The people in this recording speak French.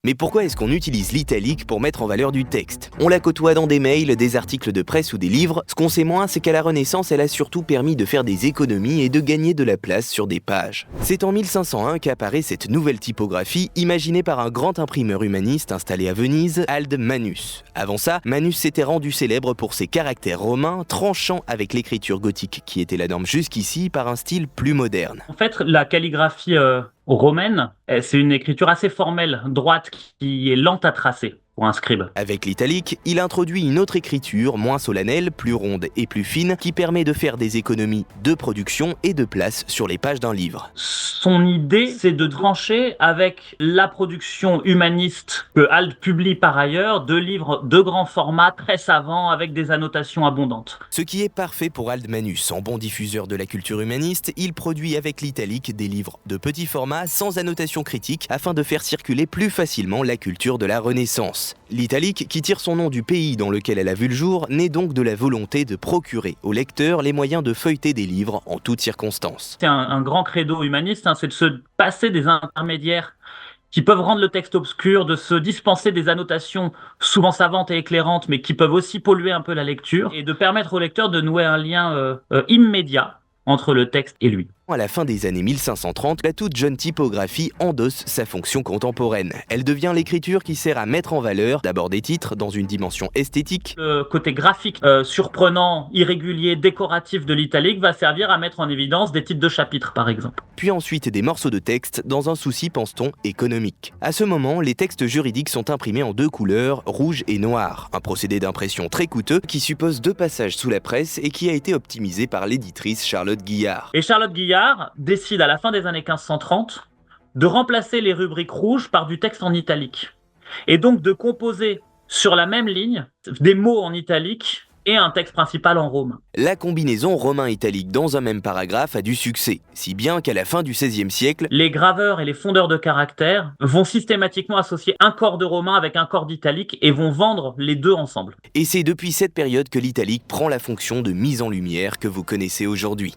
Mais pourquoi est-ce qu'on utilise l'italique pour mettre en valeur du texte? On la côtoie dans des mails, des articles de presse ou des livres. Ce qu'on sait moins, c'est qu'à la Renaissance, elle a surtout permis de faire des économies et de gagner de la place sur des pages. C'est en 1501 qu'apparaît cette nouvelle typographie, imaginée par un grand imprimeur humaniste installé à Venise, Alde Manus. Avant ça, Manus s'était rendu célèbre pour ses caractères romains, tranchant avec l'écriture gothique qui était la norme jusqu'ici par un style plus moderne. En fait, la calligraphie romaine, c'est une écriture assez formelle, droite, qui est lente à tracer pour un scribe. Avec l'italique, il introduit une autre écriture, moins solennelle, plus ronde et plus fine, qui permet de faire des économies de production et de place sur les pages d'un livre. Son idée, c'est de trancher avec la production humaniste que Alde publie par ailleurs, de livres de grand format, très savants, avec des annotations abondantes. Ce qui est parfait pour Alde Manus. En bon diffuseur de la culture humaniste, il produit avec l'italique des livres de petit format, sans annotation critique, afin de faire circuler plus facilement la culture de la Renaissance. L'italique, qui tire son nom du pays dans lequel elle a vu le jour, naît donc de la volonté de procurer aux lecteurs les moyens de feuilleter des livres en toutes circonstances. C'est un grand credo humaniste, c'est de se passer des intermédiaires qui peuvent rendre le texte obscur, de se dispenser des annotations souvent savantes et éclairantes, mais qui peuvent aussi polluer un peu la lecture, et de permettre au lecteur de nouer un lien immédiat entre le texte et lui. À la fin des années 1530, la toute jeune typographie endosse sa fonction contemporaine. Elle devient l'écriture qui sert à mettre en valeur d'abord des titres dans une dimension esthétique. Le côté graphique, surprenant, irrégulier, décoratif de l'italique va servir à mettre en évidence des titres de chapitres, par exemple. Puis ensuite des morceaux de texte dans un souci, pense-t-on, économique. À ce moment, les textes juridiques sont imprimés en deux couleurs, rouge et noir. Un procédé d'impression très coûteux qui suppose 2 passages sous la presse et qui a été optimisé par l'éditrice Charlotte Guillard. Et Charlotte Guillard décide à la fin des années 1530 de remplacer les rubriques rouges par du texte en italique. Et donc de composer sur la même ligne des mots en italique et un texte principal en romain. La combinaison romain-italique dans un même paragraphe a du succès, si bien qu'à la fin du XVIe siècle, les graveurs et les fondeurs de caractères vont systématiquement associer un corps de romain avec un corps d'italique et vont vendre les deux ensemble. Et c'est depuis cette période que l'italique prend la fonction de mise en lumière que vous connaissez aujourd'hui.